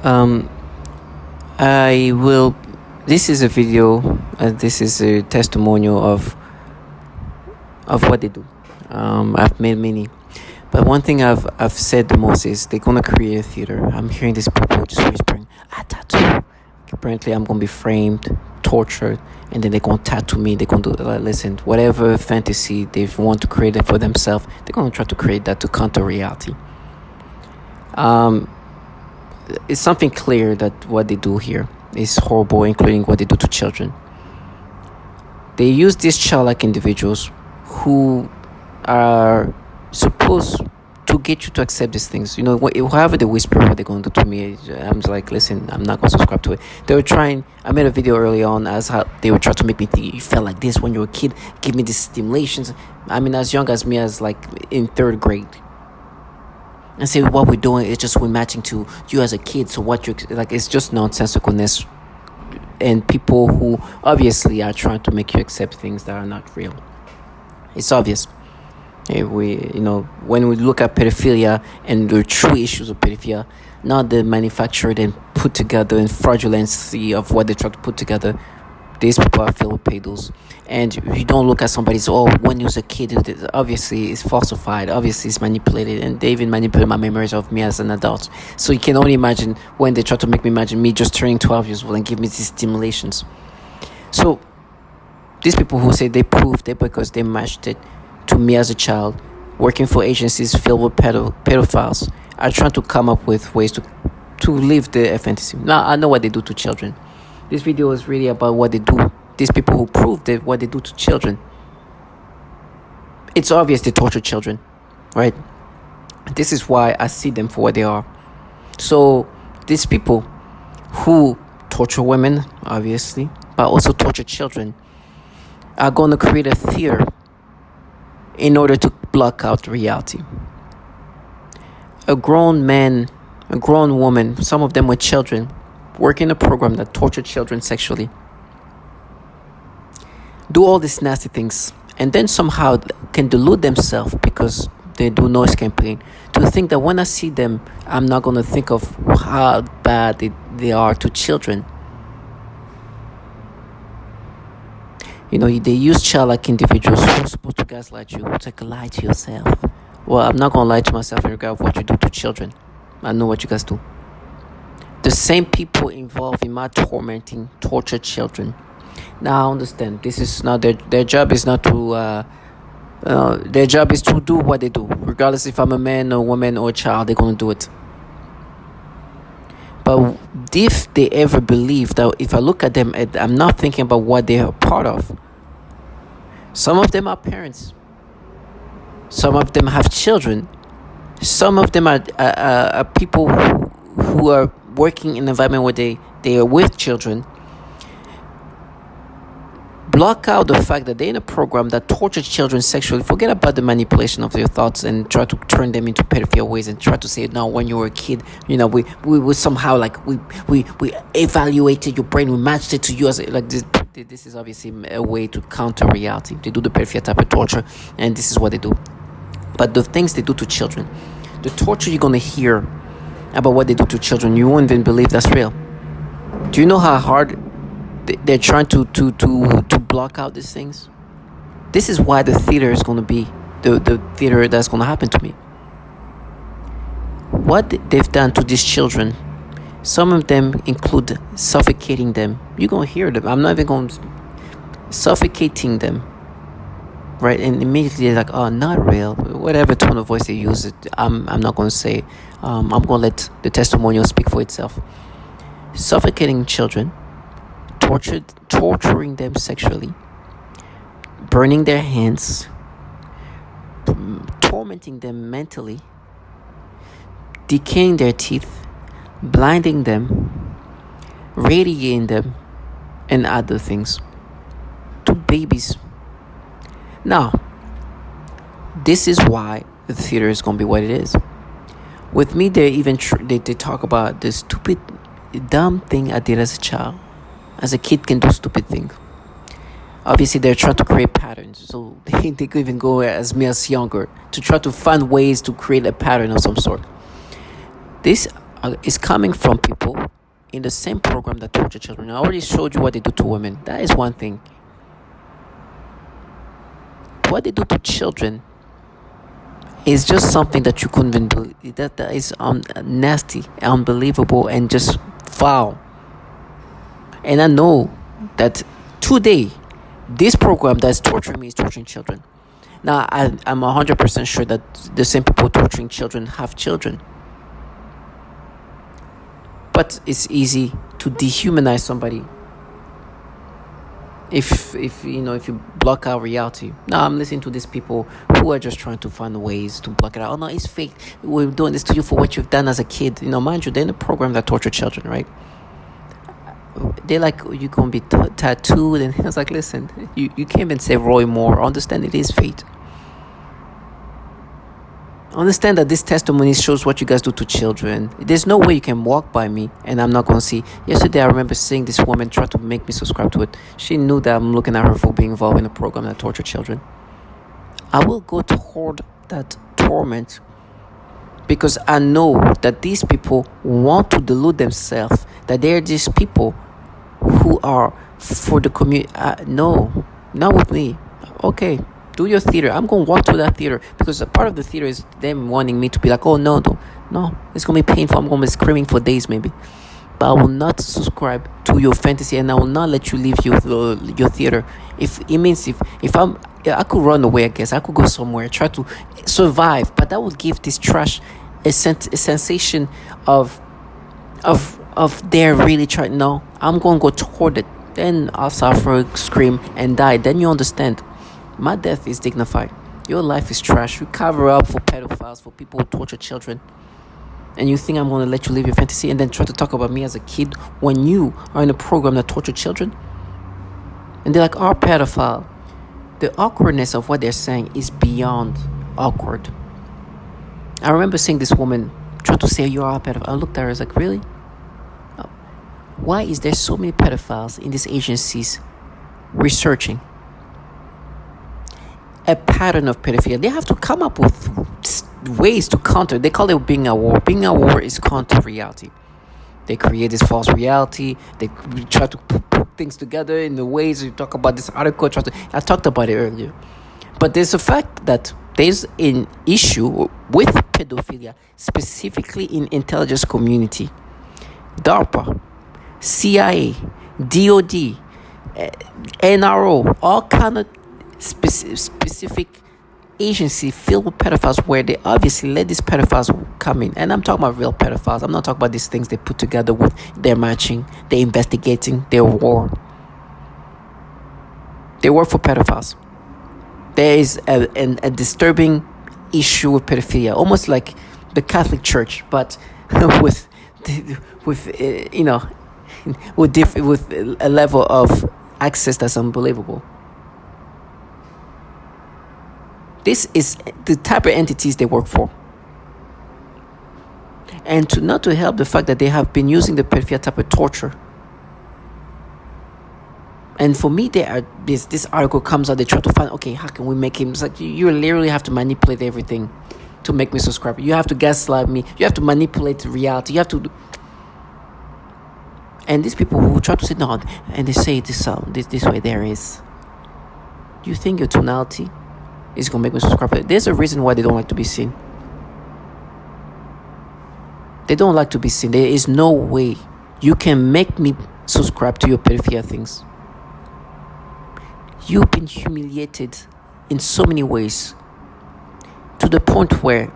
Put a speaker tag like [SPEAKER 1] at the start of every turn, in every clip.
[SPEAKER 1] Um, I will. This is a video. This is a testimonial of what they do. I've made many, but one thing I've said the most is they're gonna create a theater. I'm hearing these people just whispering, tattoo. Apparently, I'm gonna be framed, tortured, and then they're gonna tattoo me. They're gonna do listen, whatever fantasy they want to create it for themselves. They're gonna try to create that to counter reality. It's something clear that what they do here is horrible, including what they do to children. They use these childlike individuals who are supposed to get you to accept these things. However they whisper what they're going to do to me, I'm just like, listen, I'm not going to subscribe to it. They were trying, I made a video early on as how they were trying to make me think you felt like this when you were a kid, give me these stimulations. I mean, as young as me, as like in 3rd grade. And say what we're doing is just we're matching to you as a kid. So what you like, it's just nonsensicalness, and people who obviously are trying to make you accept things that are not real. It's obvious. When we look at pedophilia and the true issues of pedophilia, not the manufactured and put together and fraudulency of what they try to put together. These people are filled with pedos. And you don't look at somebody's, when he was a kid, obviously it's falsified, obviously it's manipulated, and they even manipulate my memories of me as an adult. So you can only imagine when they try to make me imagine me just turning 12 years old and give me these stimulations. So these people who say they proved it because they matched it to me as a child, working for agencies filled with pedophiles, are trying to come up with ways to live the fantasy. Now, I know what they do to children. This video is really about what they do. These people who prove that what they do to children. It's obvious they torture children, right? This is why I see them for what they are. So these people who torture women, obviously, but also torture children, are going to create a theater in order to block out reality. A grown man, a grown woman, some of them with children, work in a program that torture children sexually, do all these nasty things, and then somehow can delude themselves because they do noise campaign to think that when I see them, I'm not going to think of how bad they are to children. They use childlike individuals who are supposed to gaslight you. It's like, lie to yourself. Well, I'm not going to lie to myself in regard of what you do to children. I know what you guys do. The same people involved in my torture children. Now I understand this is not their job is not to their job is to do what they do, regardless if I'm a man or woman or a child. They're gonna do it. But if they ever believe that, if I look at them, I'm not thinking about what they are part of. Some of them are parents. Some of them have children. Some of them are people who are working in an environment where they are with children. Block out the fact that they're in a program that tortures children sexually. Forget about the manipulation of their thoughts and try to turn them into pedophile ways and try to say, no, when you were a kid, we somehow we evaluated your brain, we matched it to you as like this. This is obviously a way to counter reality. They do the pedophile type of torture, and this is what they do. But the things they do to children, the torture you're gonna hear about what they do to children, you won't even believe that's real. Do you know how hard they're trying to block out these things? This is why the theater is going to be the theater that's going to happen to me. What they've done to these children, some of them include suffocating them. You're going to hear them. I'm not even going to suffocating them, right? And immediately they're like, oh, not real. Whatever tone of voice they use, I'm not going to say. I'm going to let the testimonial speak for itself. Suffocating children, torturing them sexually, burning their hands, tormenting them mentally, decaying their teeth, blinding them, radiating them, and other things to babies. Now, this is why the theater is going to be what it is. With me, they even they talk about the stupid, dumb thing I did as a child. As a kid can do stupid things. Obviously, they're trying to create patterns. So they could even go as me as younger to try to find ways to create a pattern of some sort. These is coming from people in the same program that torture children. I already showed you what they do to women. That is one thing. What they do to children is just something that you couldn't even believe. That is nasty, unbelievable, and just foul. And I know that today, this program that's torturing me is torturing children. Now, I'm 100% sure that the same people torturing children have children. But it's easy to dehumanize somebody if you block out reality. Now I'm listening to these people who are just trying to find ways to block it out. Oh no, it's fake. We're doing this to you for what you've done as a kid. Mind you, they're in a program that torture children, right? They're like, you're gonna be tattooed, and I was like, listen, you can't even say Roy Moore. Understand it is fate. Understand that this testimony shows what you guys do to children. There's no way you can walk by me and I'm not going to see. Yesterday, I remember seeing this woman try to make me subscribe to it. She knew that I'm looking at her for being involved in a program that torture children. I will go toward that torment because I know that these people want to delude themselves that they're these people who are for the community. No, not with me. Okay. Do your theater. I'm going to walk through that theater because a part of the theater is them wanting me to be like, oh, no, it's going to be painful. I'm going to be screaming for days maybe. But I will not subscribe to your fantasy and I will not let you leave your theater. If I could run away, I guess. I could go somewhere, try to survive. But that would give this trash a sensation of they're really trying. No, I'm going to go toward it. Then I'll suffer, scream, and die. Then you understand. My death is dignified. Your life is trash. You cover up for pedophiles, for people who torture children. And you think I'm going to let you live your fantasy and then try to talk about me as a kid when you are in a program that torture children? And they're like, oh, pedophile. The awkwardness of what they're saying is beyond awkward. I remember seeing this woman try to say, you're a pedophile. I looked at her, I was like, really? Why is there so many pedophiles in these agencies researching a pattern of pedophilia? They have to come up with ways to counter. They call it being a war. Being a war is counter reality. They create this false reality. They try to put things together in the ways you talk about this article. I talked about it earlier. But there's a fact that there's an issue with pedophilia, specifically in intelligence community. DARPA, CIA, DOD, NRO, all kind of specific agency filled with pedophiles where they obviously let these pedophiles come in. And I'm talking about real pedophiles. I'm not talking about these things they put together with their matching, they're investigating, their war. They work for pedophiles. There is a disturbing issue with pedophilia, almost like the Catholic Church, but with a level of access that's unbelievable. This is the type of entities they work for. And not to help the fact that they have been using the pedophilia type of torture. And for me, this article comes out, they try to find, okay, how can we make him? It's like you literally have to manipulate everything to make me subscribe. You have to gaslight me. You have to manipulate reality. You have to. And these people who try to sit down and they say this way, there is. Do you think your tonality is going to make me subscribe? There's a reason why they don't like to be seen. They don't like to be seen. There is no way you can make me subscribe to your pedophilia things. You've been humiliated in so many ways to the point where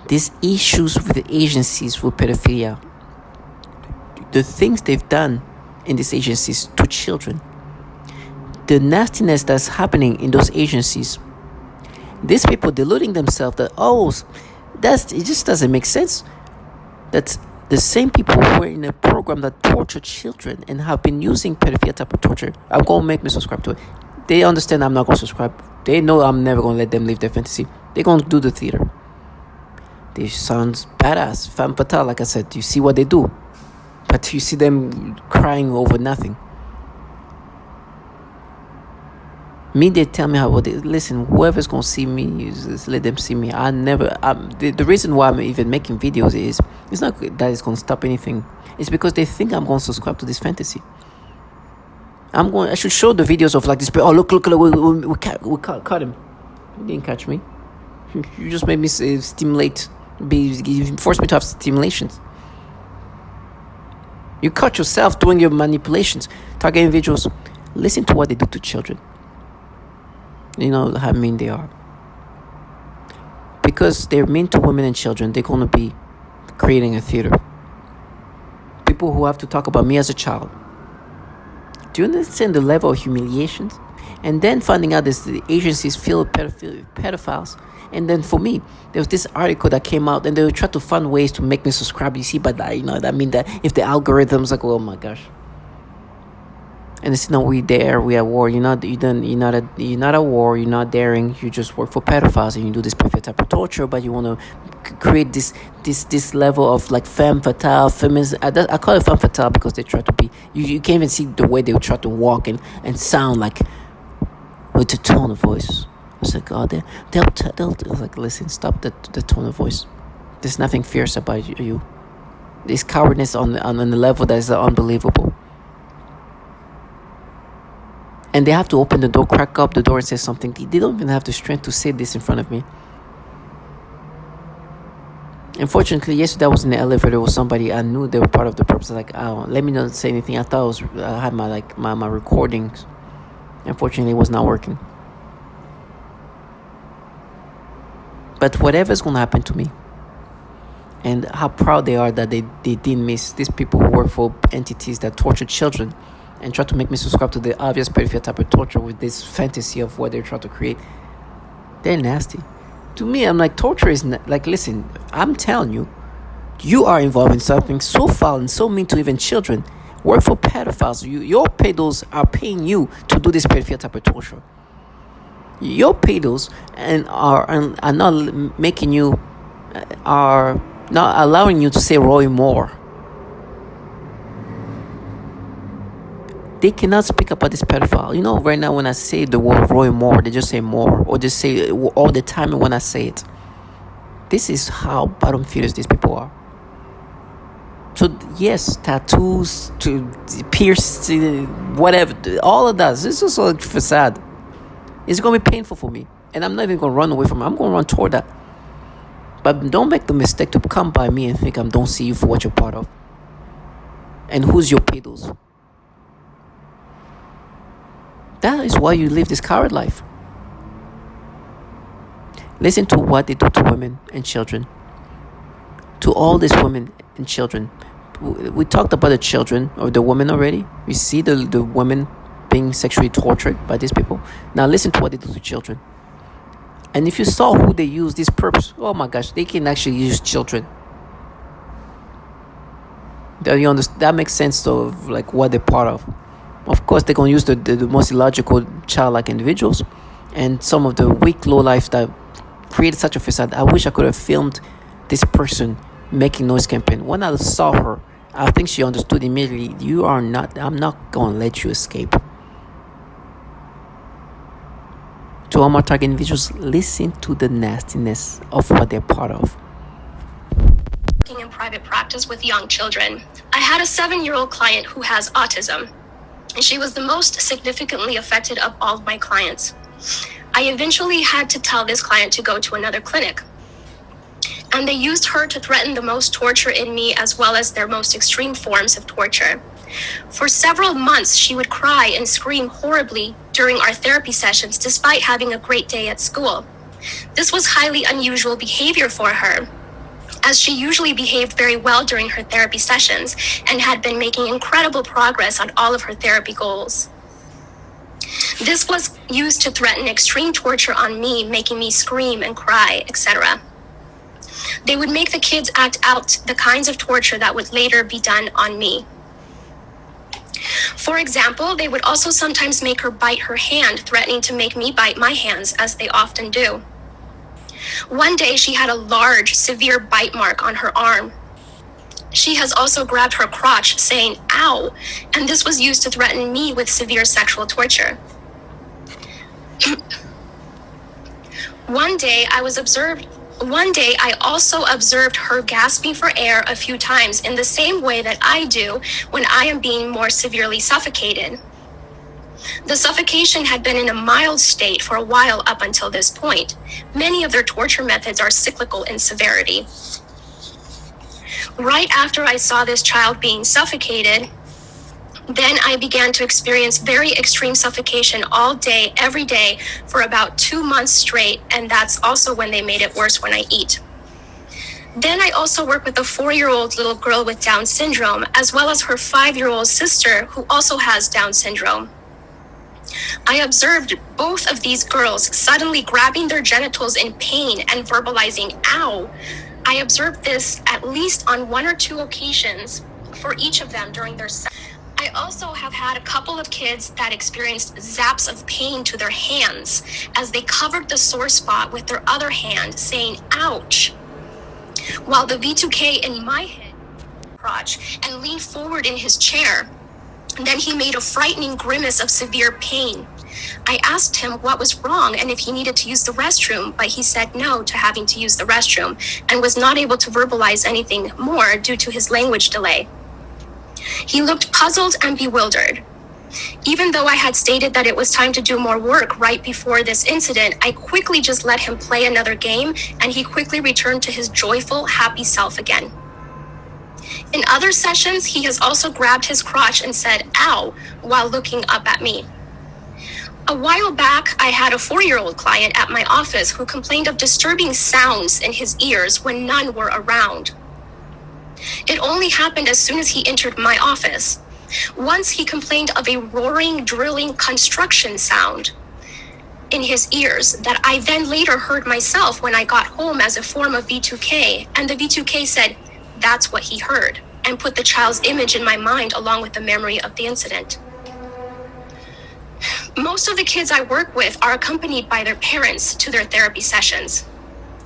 [SPEAKER 1] these issues with the agencies with pedophilia, the things they've done in these agencies to children, the nastiness that's happening in those agencies, these people deluding themselves that, it just doesn't make sense. That the same people who are in a program that torture children and have been using pedophilia type of torture are going to make me subscribe to it. They understand I'm not going to subscribe. They know I'm never going to let them live their fantasy. They're going to do the theater. They sound badass, femme fatale, like I said. You see what they do. But you see them crying over nothing. Me, they tell me how. Well, listen, whoever's gonna see me, you just let them see me. I never. The reason why I'm even making videos is it's not that it's gonna stop anything. It's because they think I'm gonna subscribe to this fantasy. I should show the videos of like this. Oh, look! We caught him. You didn't catch me. You just made me stimulate. You forced me to have stimulations. You caught yourself doing your manipulations, targeting individuals. Listen to what they do to children. You know how mean they are. Because they're mean to women and children, they're going to be creating a theater. People who have to talk about me as a child. Do you understand the level of humiliations? And then finding out that the agencies fill pedophiles. And then for me, there was this article that came out, and they would try to find ways to make me subscribe. You see, but that mean that if the algorithms like, oh my gosh. And it's we at war. You're not at war. You're not daring. You just work for pedophiles and you do this perfect type of torture. But you want to create this level of like femme fatale, feminism. I call it femme fatale because they try to be. You can't even see the way they try to walk and sound like with the tone of voice. It's like, oh, they'll like, listen, stop the tone of voice. There's nothing fierce about you. This cowardness on the level that is unbelievable. And they have to open the door, crack up the door and say something. They don't even have the strength to say this in front of me. Unfortunately, yesterday I was in the elevator with somebody. I knew they were part of the purpose. Like, oh, let me not say anything. I thought I had my recordings. Unfortunately, it was not working. But whatever's going to happen to me, and how proud they are that they didn't miss these people who work for entities that torture children and try to make me subscribe to the obvious pedophile type of torture with this fantasy of what they're trying to create. They're nasty. To me, I'm like, torture is like, listen, I'm telling you, you are involved in something so foul and so mean to even children. Work for pedophiles. Your pedos are paying you to do this pedophile type of torture. Your pedos are not making you, are not allowing you to say Roy Moore. They cannot speak about this pedophile. You know, right now when I say the word Roy Moore, they just say more, or just say it all the time when I say it. This is how bottom feeders these people are. So yes, tattoos, to pierce, whatever, all of that. This is just a facade. It's going to be painful for me. And I'm not even going to run away from it. I'm going to run toward that. But don't make the mistake to come by me and think I don't see you for what you're part of. And who's your pedos? That is why you live this coward life. Listen to what they do to women and children. To all these women and children. We talked about the children or the women already. We see the women being sexually tortured by these people. Now listen to what they do to children. And if you saw who they use, these perps, oh my gosh, they can actually use children. That makes sense of like what they're part of. Of course, they're going to use the most illogical childlike individuals and some of the weak low life that created such a facade. I wish I could have filmed this person making noise campaign. When I saw her, I think she understood immediately, I'm not going to let you escape. To all my target individuals, listen to the nastiness of what they're part of.
[SPEAKER 2] Working in private practice with young children. I had a 7-year-old client who has autism, and she was the most significantly affected of all of my clients. I eventually had to tell this client to go to another clinic. And they used her to threaten the most torture in me as well as their most extreme forms of torture. For several months, she would cry and scream horribly during our therapy sessions despite having a great day at school. This was highly unusual behavior for her, as she usually behaved very well during her therapy sessions and had been making incredible progress on all of her therapy goals. This was used to threaten extreme torture on me, making me scream and cry, etc. They would make the kids act out the kinds of torture that would later be done on me. For example, they would also sometimes make her bite her hand, threatening to make me bite my hands, as they often do. One day, she had a large, severe bite mark on her arm. She has also grabbed her crotch, saying, "Ow," and this was used to threaten me with severe sexual torture. One day I also observed her gasping for air a few times in the same way that I do when I am being more severely suffocated. The suffocation had been in a mild state for a while up until this point. Many of their torture methods are cyclical in severity. Right after I saw this child being suffocated, then I began to experience very extreme suffocation all day, every day, for about 2 months straight, and that's also when they made it worse when I eat. Then I also work with a 4-year-old little girl with Down syndrome, as well as her 5-year-old sister, who also has Down syndrome. I observed both of these girls suddenly grabbing their genitals in pain and verbalizing, "ow." I observed this at least on 1 or 2 occasions for each of them during their I also have had a couple of kids that experienced zaps of pain to their hands as they covered the sore spot with their other hand, saying, "ouch," while the V2K in my head crotch and leaned forward in his chair. Then he made a frightening grimace of severe pain. I asked him what was wrong and if he needed to use the restroom, but he said no to having to use the restroom and was not able to verbalize anything more due to his language delay. He looked puzzled and bewildered. Even though I had stated that it was time to do more work right before this incident, I quickly just let him play another game, and he quickly returned to his joyful, happy self again. In other sessions, he has also grabbed his crotch and said, "ow," while looking up at me. A while back, I had a 4-year-old client at my office who complained of disturbing sounds in his ears when none were around. It only happened as soon as he entered my office. Once he complained of a roaring, drilling construction sound in his ears that I then later heard myself when I got home as a form of V2K, and the V2K said, "that's what he heard," and put the child's image in my mind along with the memory of the incident. Most of the kids I work with are accompanied by their parents to their therapy sessions,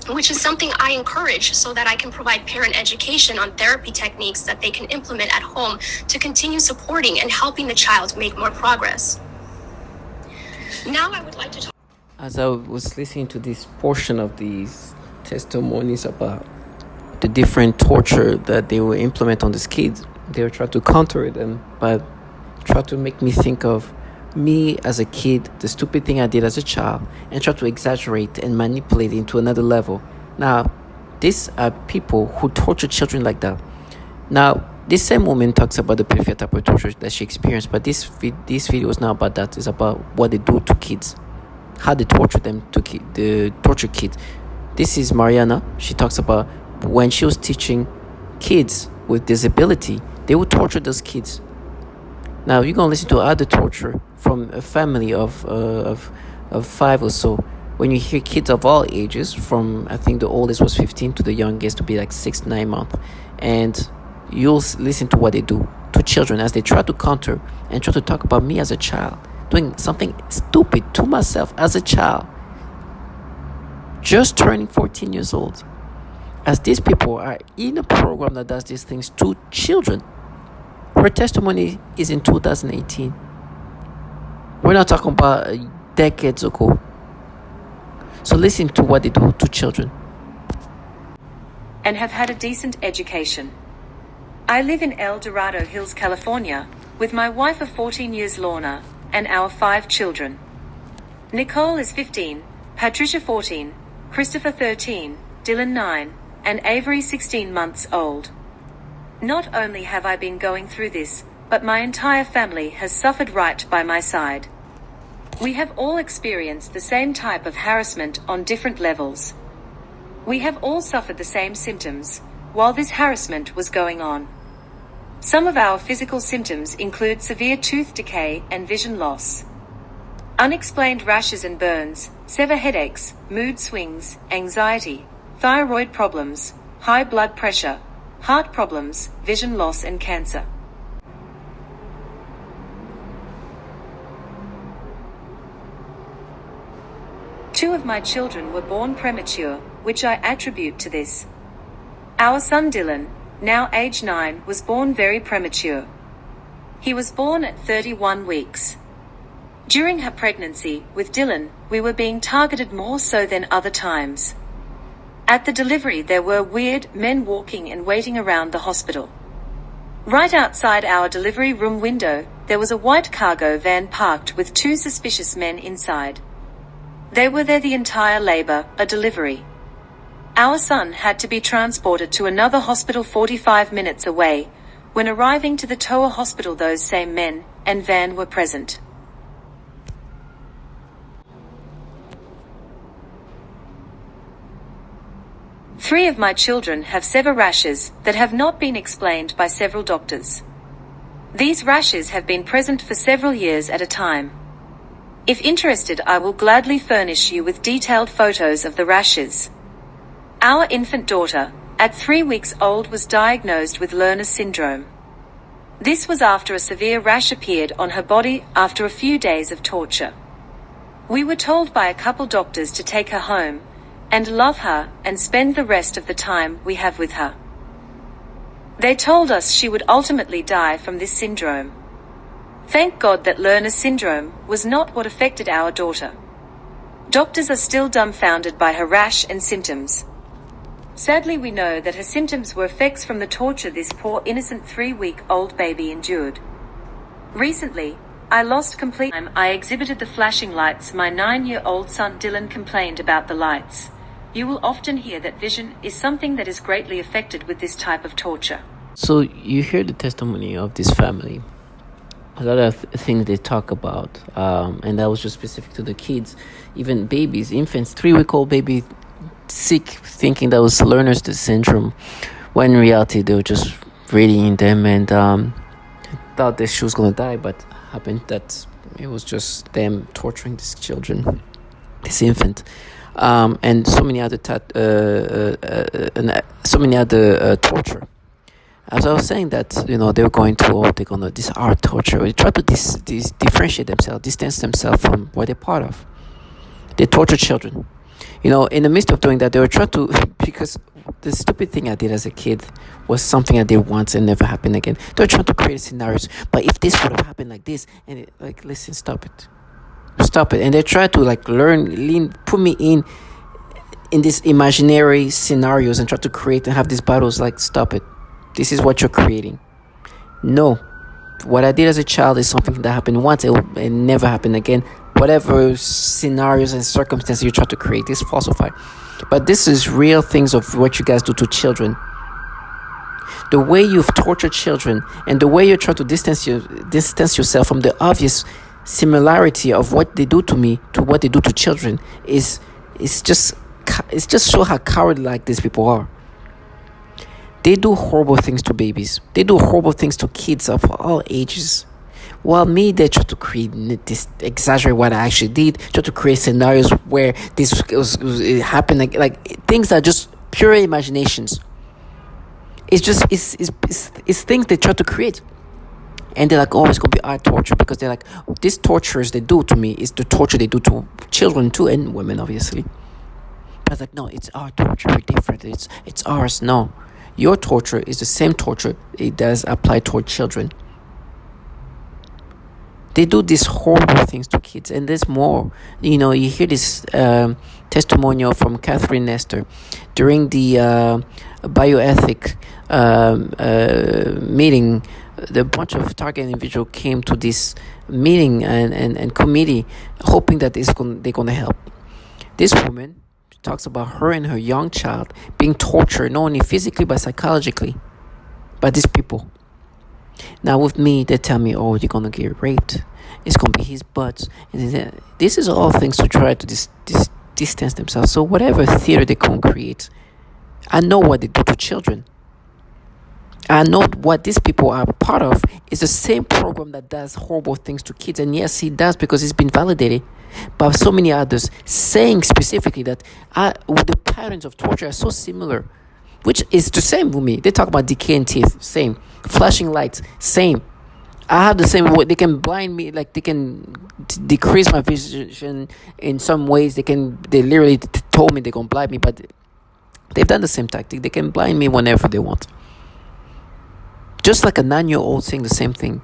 [SPEAKER 2] which is something I encourage so that I can provide parent education on therapy techniques that they can implement at home to continue supporting and helping the child make more progress. Now I would like to talk.
[SPEAKER 1] As I was listening to this portion of these testimonies about the different torture that they will implement on these kids, they will try to counter them, but try to make me think of me as a kid, the stupid thing I did as a child, and try to exaggerate and manipulate it into another level. Now, these are people who torture children like that. Now, this same woman talks about the previous type of torture that she experienced, but this video is not about that. It's about what they do to kids, how they torture them the torture kids. This is Mariana. She talks about when she was teaching kids with disability, they would torture those kids. Now you're gonna listen to other torture from a family of 5 or so. When you hear kids of all ages, from I think the oldest was 15 to the youngest to be like 6-9 months, and you'll listen to what they do to children as they try to counter and try to talk about me as a child doing something stupid to myself as a child, just turning 14 years old. As these people are in a program that does these things to children. Her testimony is in 2018. We're not talking about decades ago. So listen to what they do to children.
[SPEAKER 3] And have had a decent education. I live in El Dorado Hills, California, with my wife of 14 years, Lorna, and our 5 children. Nicole is 15, Patricia 14, Christopher 13, Dylan 9, and Avery 16 months old. Not only have I been going through this, but my entire family has suffered right by my side. We have all experienced the same type of harassment on different levels. We have all suffered the same symptoms while this harassment was going on. Some of our physical symptoms include severe tooth decay and vision loss, unexplained rashes and burns, severe headaches, mood swings, anxiety, thyroid problems, high blood pressure, heart problems, vision loss, and cancer. Two of my children were born premature, which I attribute to this. Our son Dylan, now age 9, was born very premature. He was born at 31 weeks. During her pregnancy with Dylan, we were being targeted more so than other times. At the delivery, there were weird men walking and waiting around the hospital. Right outside our delivery room window, there was a white cargo van parked with two suspicious men inside. They were there the entire labor, a delivery. Our son had to be transported to another hospital 45 minutes away. When arriving to the Toa hospital, those same men and van were present. Three of my children have severe rashes that have not been explained by several doctors. These rashes have been present for several years at a time. If interested, I will gladly furnish you with detailed photos of the rashes. Our infant daughter, at 3 weeks old, was diagnosed with Lerner's syndrome. This was after a severe rash appeared on her body after a few days of torture. We were told by a couple doctors to take her home and love her and spend the rest of the time we have with her. They told us she would ultimately die from this syndrome. Thank God that Lerner's syndrome was not what affected our daughter. Doctors are still dumbfounded by her rash and symptoms. Sadly, we know that her symptoms were effects from the torture this poor innocent 3-week-old baby endured. Recently, I lost complete time. I exhibited the flashing lights. My 9-year-old son Dylan complained about the lights. You will often hear that vision is something that is greatly affected with this type of torture.
[SPEAKER 1] So you hear the testimony of this family. A lot of things they talk about, and that was just specific to the kids, even babies, infants, 3-week-old baby sick, thinking that was Lerner's syndrome, when in reality they were just reading them and thought that she was going to die, but happened that it was just them torturing these children, this infant, and so many other torture. As I was saying that, they were going to, this art torture. They try to differentiate themselves, distance themselves from what they're part of. They torture children. In the midst of doing that, they were trying to, because the stupid thing I did as a kid was something I did once and never happened again. They were trying to create scenarios. But if this would have happened like this, and listen, stop it. And they try to put me in these imaginary scenarios and try to create and have these battles. Stop it. This is what you're creating. No. What I did as a child is something that happened once. It never happened again. Whatever scenarios and circumstances you try to create is falsified. But this is real things of what you guys do to children. The way you've tortured children and the way you try to distance yourself from the obvious similarity of what they do to me to what they do to children is just show how cowardly these people are. They do horrible things to babies. They do horrible things to kids of all ages. While me, they try to exaggerate what I actually did, try to create scenarios where it happened, things that are just pure imaginations. It's things they try to create. And they're it's going to be art torture, because they're these tortures they do to me is the torture they do to children too, and women, obviously. But I no, it's our torture, we're different, it's ours. No. Your torture is the same torture it does apply toward children. They do these horrible things to kids, and there's more. You hear this testimonial from Catherine Nestor during the bioethic meeting. The bunch of target individuals came to this meeting and committee, hoping that they're going to help. This woman talks about her and her young child being tortured, not only physically but psychologically, by these people. Now with me, they tell me, you're gonna get raped. It's gonna be his butt. And this is all things to try to distance themselves. So whatever theater they can create, I know what they do to children. I know what these people are part of is the same program that does horrible things to kids. And yes, he does, because it's been validated by so many others, saying specifically that the patterns of torture are so similar, which is the same with me. They talk about decaying teeth, same. Flashing lights, same. I have the same. They can blind me, they can decrease my vision in some ways. They literally told me they're going to blind me, but they've done the same tactic. They can blind me whenever they want. Just like a 9-year-old saying the same thing.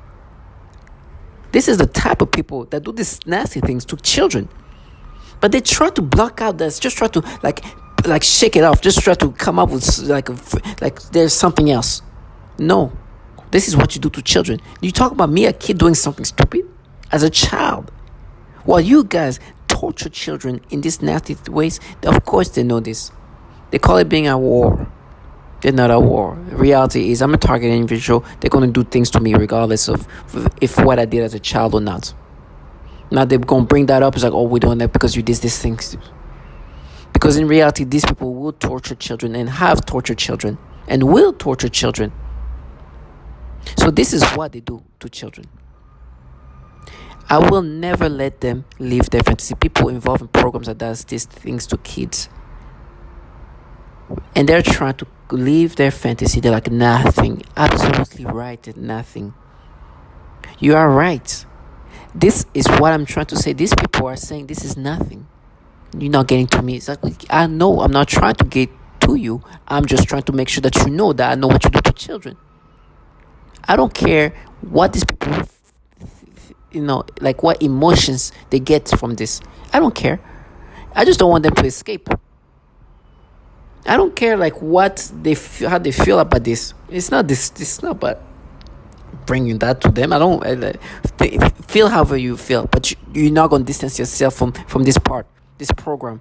[SPEAKER 1] This is the type of people that do these nasty things to children. But they try to block out this, just try to like shake it off, just try to come up with like there's something else. No, this is what you do to children. You talk about me, a kid, doing something stupid as a child, while you guys torture children in these nasty ways. Of course they know this. They call it being at war. They're not at war. Reality is I'm a targeted individual. They're going to do things to me regardless of if what I did as a child or not. Now they're going to bring that up. It's like, oh, we're doing that because you did these things. Because in reality, these people will torture children and have tortured children and will torture children. So this is what they do to children. I will never let them live their fantasy. People involved in programs that does these things to kids, and they're trying to live their fantasy. They're like, nothing. Absolutely right. Nothing. You are right. This is what I'm trying to say. These people are saying this is nothing. You're not getting to me. It's like, I know I'm not trying to get to you. I'm just trying to make sure that you know that I know what you do to children. I don't care what these people, like what emotions they get from this. I don't care. I just don't want them to escape. I don't care like what they feel, how they feel about this. It's not not about bringing that to them. I don't feel however you feel, but you're not going to distance yourself from this part, this program.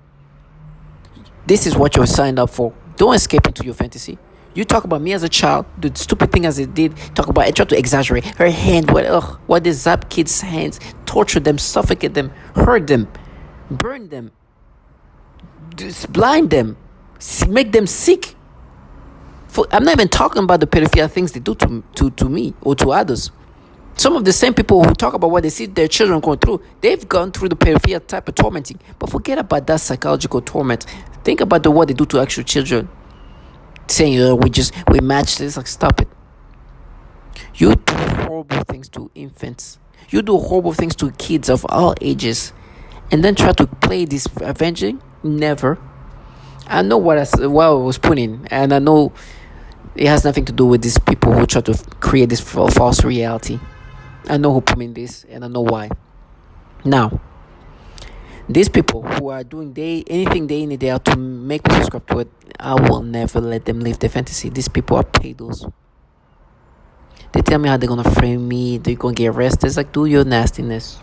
[SPEAKER 1] This is what you're signed up for. Don't escape into your fantasy. You talk about me as a child, the stupid thing as it did. Talk about it, try to exaggerate her hand. What they zap kids' hands, torture them, suffocate them, hurt them, burn them, blind them, make them sick. I'm not even talking about the pedophilia things they do to me or to others. Some of the same people who talk about what they see their children going through, they've gone through the pedophilia type of tormenting. But forget about that psychological torment. Think about what they do to actual children. Saying, we match this. Like, stop it. You do horrible things to infants. You do horrible things to kids of all ages. And then try to play this avenging? Never. I know what I was putting, and I know it has nothing to do with these people who try to create this false reality. I know who put me in this, and I know why. Now, these people who are doing anything day in and day out to make me subscribe to it, I will never let them live their fantasy. These people are pedos. They tell me how they're gonna frame me. They're gonna get arrested. It's like, do your nastiness.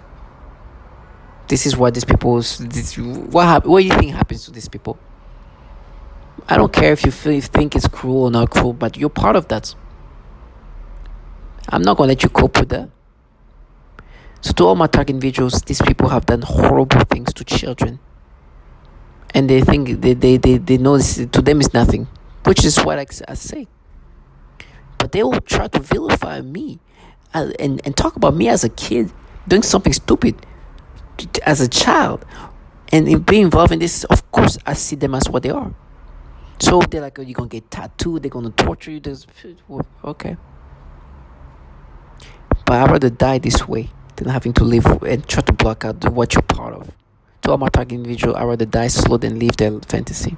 [SPEAKER 1] This is what these people. What do you think happens to these people? I don't care if you think it's cruel or not cruel, but you're part of that. I'm not gonna let you cope with that. So to all my target individuals, these people have done horrible things to children, and they think they know this, to them is nothing, which is what I say. But they will try to vilify me and talk about me as a kid doing something stupid as a child, and in being involved in this. Of course, I see them as what they are. So they're like, oh, you're gonna get tattooed, they're gonna torture you. Okay, but I'd rather die this way than having to live and try to block out what you're part of. To all my target individual, I'd rather die slow than live their fantasy.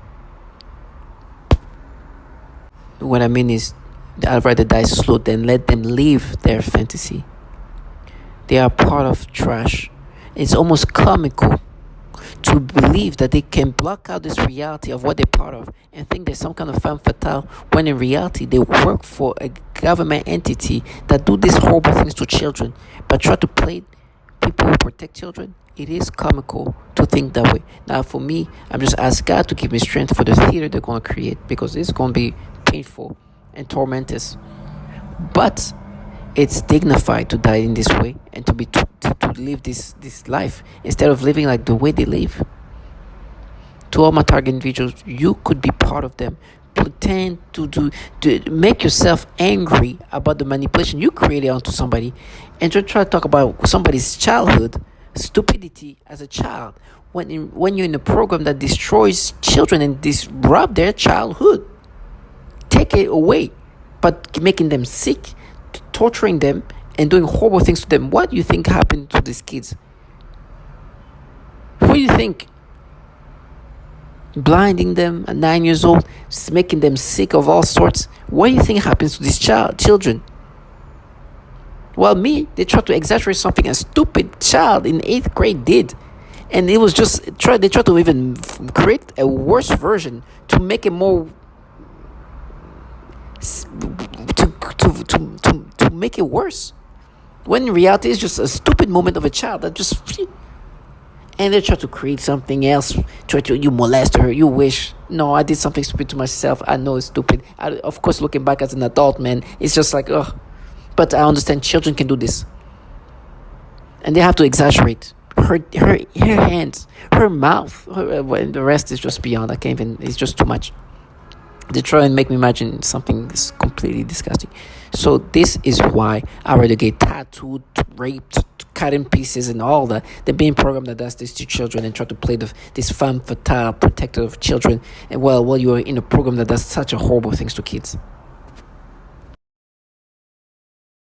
[SPEAKER 1] What I mean is, I'd rather die slow than let them live their fantasy. They are part of trash. It's almost comical to believe that they can block out this reality of what they're part of and think there's some kind of femme fatale, when in reality they work for a government entity that do these horrible things to children, but try to play people who protect children. It is comical to think that way. Now for me, I'm just asking God to give me strength for the theater they're going to create, because it's going to be painful and tormentous, but it's dignified to die in this way and to be to live this life instead of living like the way they live. To all my target individuals, you could be part of them. Pretend to make yourself angry about the manipulation you created onto somebody, and to try to talk about somebody's childhood stupidity as a child when you're in a program that destroys children and disrupt their childhood. Take it away, but making them sick, torturing them, and doing horrible things to them. What do you think happened to these kids? What do you think? Blinding them at 9 years old, making them sick of all sorts. What do you think happens to these children? Well, me, they try to exaggerate something a stupid child in 8th grade did. And it was just, they try to even create a worse version to make it more, to make it worse. When in reality, it's just a stupid moment of a child that just, and they try to create something else. Try to, you molest her. You wish. No, I did something stupid to myself. I know it's stupid. Of course, looking back as an adult, man, it's just like, ugh. But I understand children can do this, and they have to exaggerate. Her hands, her mouth, and the rest is just beyond. I can't even. It's just too much. They try and make me imagine something that's completely disgusting. So this is why I rather get tattooed, raped, cut in pieces, and all that. The being program that does this to children and try to play this femme fatale protector of children. And well, you are in a program that does such a horrible things to kids.